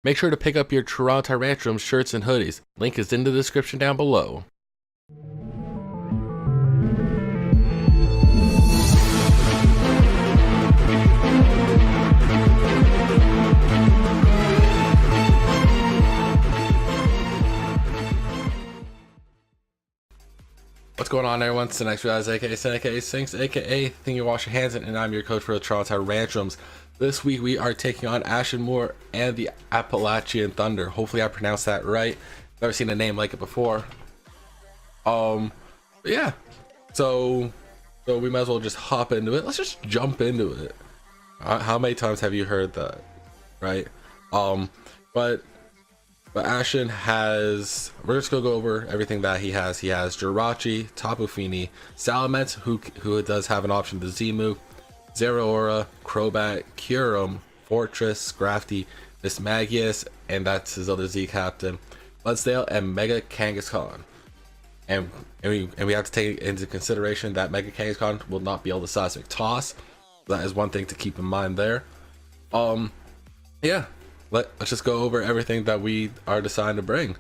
Make sure to pick up your TYRANTRUMS shirts and hoodies. Link is in the description down below. What's going on, everyone? SiNxRealize, aka SiNx, aka Think You Wash Your Hands In, and I'm your coach for the TYRANTRUMS. This week we are taking on Ashenmoor and the Appalachian Thunder. Hopefully I pronounced that right. Never seen a name like it before. Yeah. So we might as well just hop into it. Let's just jump into it. How many times have you heard that, right? But Ashen has, we're just gonna go over everything that he has. He has Jirachi, Tapu Fini, Salamence, who does have an option to Z-move, Zeraora, Crobat, Kyurem, Fortress, Scrafty, Mismagius, and that's his other Z captain, Bloodsdale, and Mega Kangaskhan. And we have to take into consideration that Mega Kangaskhan will not be able to Seismic Toss. That is one thing to keep in mind there. Yeah. Let's just go over everything that we are deciding to bring.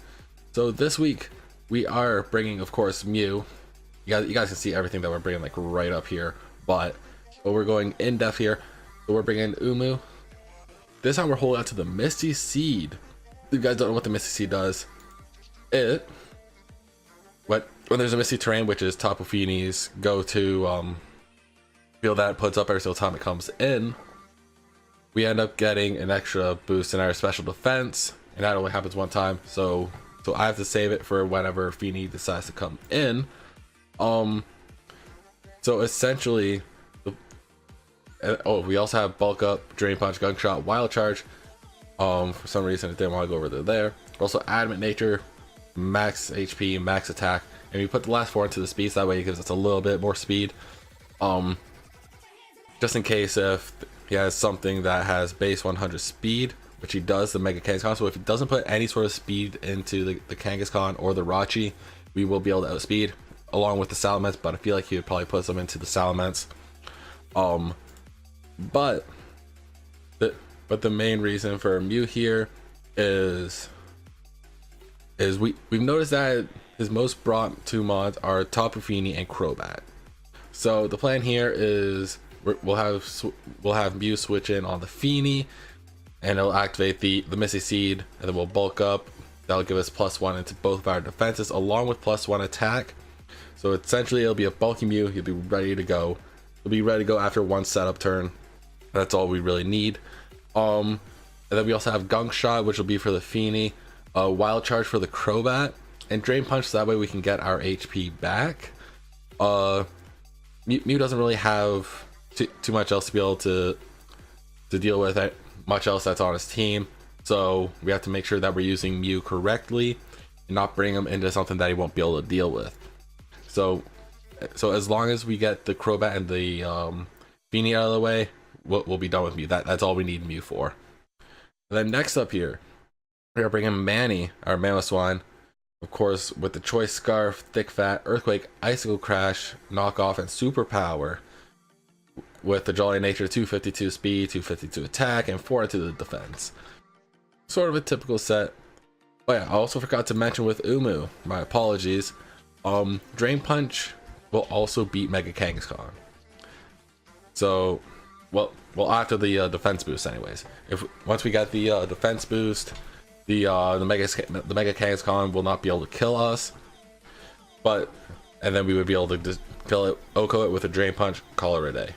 So this week we are bringing, of course, Mew. You guys can see everything that we're bringing like right up here, but we're going in depth here. So we're bringing Umu. This time we're holding out to the Misty Seed. If you guys don't know what the Misty Seed does, when there's a Misty Terrain, which is Tapu Fini's go-to field that it puts up every single time it comes in, we end up getting an extra boost in our special defense, and that only happens one time. So I have to save it for whenever Fini decides to come in. So essentially, we also have Bulk Up, Drain Punch, Gunk Shot, Wild Charge. For some reason, it didn't want to go over to there. Also, Adamant Nature, Max HP, Max Attack, and we put the last 4 into the speed, so that way it gives us a little bit more speed. Just in case if he has something that has base 100 speed, which he does, the Mega Kangaskhan. So if he doesn't put any sort of speed into the Kangaskhan or the Rachi, we will be able to outspeed along with the Salamence, but I feel like he would probably put some into the Salamence. But the main reason for Mew here is we've noticed that his most brought 2 mods are Tapu Fini and Crobat. So the plan here is we'll have Mew switch in on the Fini, and it'll activate the Misty Seed, and then we'll bulk up. That'll give us +1 into both of our defenses along with +1 attack. So essentially it'll be a bulky Mew. He'll be ready to go. He'll be ready to go after 1 setup turn. That's all we really need. And then we also have Gunk Shot, which will be for the Fini, Wild Charge for the Crobat, and Drain Punch, so that way we can get our HP back. Mew doesn't really have too much else to be able to deal with it, much else that's on his team, so we have to make sure that we're using Mew correctly and not bring him into something that he won't be able to deal with. So as long as we get the Crobat and the Fini out of the way, we'll be done with Mew. That's all we need Mew for. And then next up here, we are bringing Manny, our Mamoswine, of course, with the Choice Scarf, Thick Fat, Earthquake, Icicle Crash, Knockoff, and Superpower, with the Jolly Nature, 252 speed, 252 attack, and 4 into the defense. Sort of a typical set. Oh yeah, I also forgot to mention with Umu, my apologies, Drain Punch will also beat Mega Kangaskhan. So, well after the defense boost anyways. Once we get the defense boost, the Mega Kangaskhan will not be able to kill us, and then we would be able to just kill it, OHKO it with a Drain Punch, call it a day.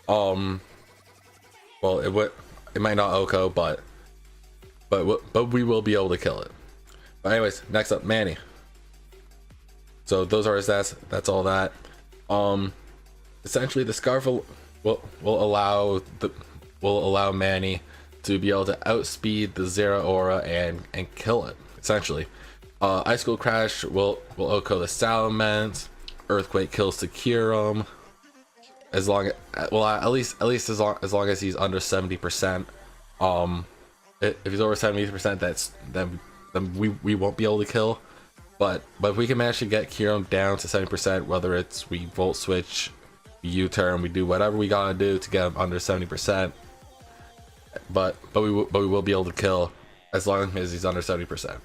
Well, it might not OHKO, but we will be able to kill it. But anyways, next up, Manny. So those are his stats. That's all that. Essentially, the Scarf will allow Manny to be able to outspeed the Zeraora and kill it. Essentially, Icicle Crash will OHKO the Salamence. Earthquake kills the Kyurem. As long at least as long as he's under 70%. If he's over 70%, then we won't be able to kill. But if we can manage to get Kyurem down to 70%, whether it's we Volt Switch, U-turn, we do whatever we gotta do to get him under 70%. But we will be able to kill as long as he's under 70%.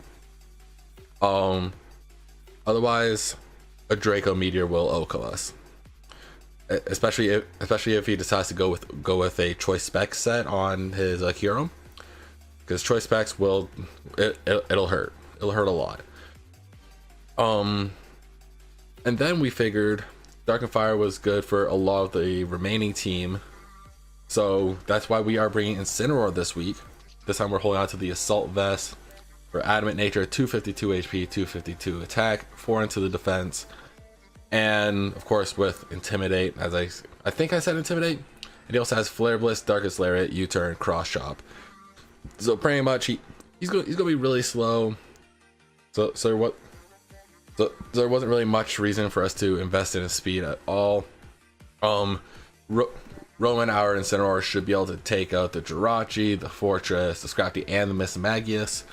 Otherwise, a Draco Meteor will OHKO us, especially if he decides to go with a choice spec set on his hero, because choice specs it'll hurt a lot. And then we figured Dark and Fire was good for a lot of the remaining team, so that's why we are bringing Incineroar this week. This time we're holding on to the Assault Vest for Adamant Nature, 252 HP, 252 attack, 4 into the defense, and of course with Intimidate, as I think I said Intimidate. And he also has Flare Blitz, Darkest Lariat, U-Turn, Cross Chop. So pretty much he's gonna be really slow. So there wasn't really much reason for us to invest in his speed at all. Roman, our Incineroar, should be able to take out the Jirachi, the Fortress, the Scrafty, and the Mismagius.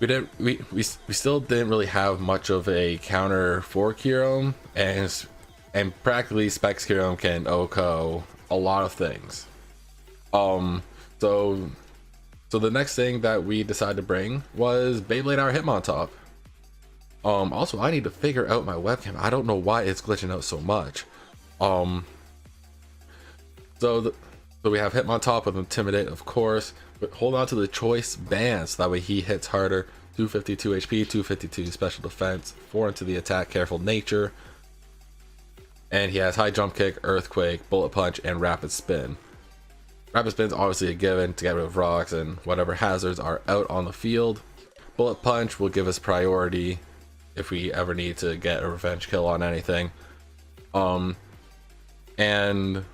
We still didn't really have much of a counter for Kyurem, and practically Specs Kyurem can OHKO a lot of things. So the next thing that we decided to bring was Beyblade Our Hitmontop. Also, I need to figure out my webcam. I don't know why it's glitching out so much. So we have Hitmontop with Intimidate, of course, but hold on to the choice bands, that way he hits harder. 252 HP, 252 special defense, 4 into the attack, Careful Nature, and he has High Jump Kick, Earthquake, Bullet Punch, and Rapid Spin. Rapid Spin's obviously a given to get rid of rocks and whatever hazards are out on the field. Bullet Punch will give us priority if we ever need to get a revenge kill on anything. And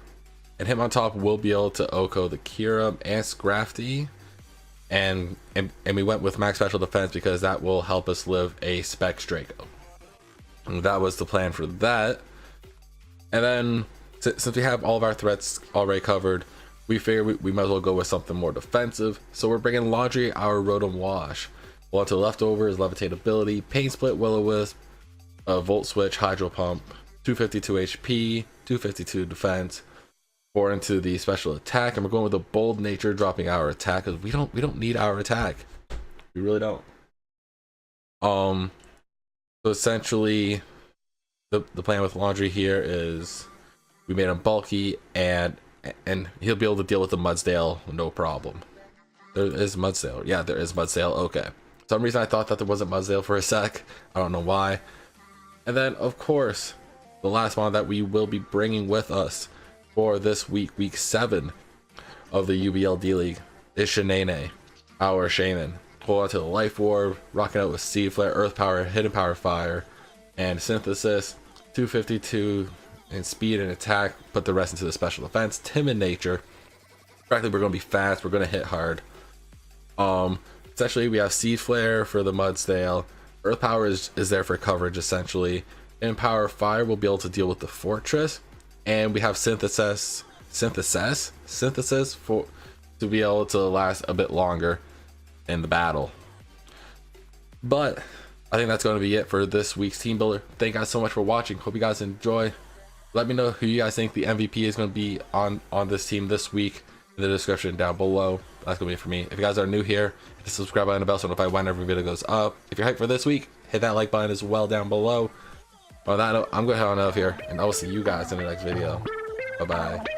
Hitmontop will be able to OHKO the Kyurem and Scrafty, and we went with max special defense because that will help us live a Specs Draco. And that was the plan for that. And then since we have all of our threats already covered, we figured we might as well go with something more defensive. So we're bringing Laundry, our Rotom Wash. Well, to the leftovers, Levitate ability, Pain Split, Will-O-Wisp, Volt Switch, Hydro Pump, 252 HP, 252 defense, 4 into the special attack, and we're going with a Bold Nature, dropping our attack because we don't need our attack. We really don't. So essentially, the plan with Laundry here is we made him bulky, and he'll be able to deal with the Mudsdale no problem. There is Mudsdale. Yeah, there is Mudsdale. Okay. For some reason I thought that there wasn't Mudsdale for a sec. I don't know why. And then, of course, the last one that we will be bringing with us for this week, week 7 of the UBL D-League, is Shanae, our Shaman. Hold on to the Life Orb, rocking out with Seed Flare, Earth Power, Hidden Power Fire, and Synthesis, 252 in speed and attack, put the rest into the special defense. Timid Nature. Practically, we're going to be fast, we're going to hit hard. Essentially, we have Seed Flare for the Mudsdale. Earth Power is there for coverage, essentially. And Power Fire will be able to deal with the Fortress. And we have Synthesis for to be able to last a bit longer in the battle. But I think that's going to be it for this week's Team Builder. Thank you guys so much for watching. Hope you guys enjoy. Let me know who you guys think the MVP is going to be on this team this week in the description down below. That's going to be it for me. If you guys are new here, hit the subscribe button and the bell so notify when every video goes up. If you're hyped for this week, hit that like button as well down below. On that note, I'm going to head on out of here, and I will see you guys in the next video. Bye-bye.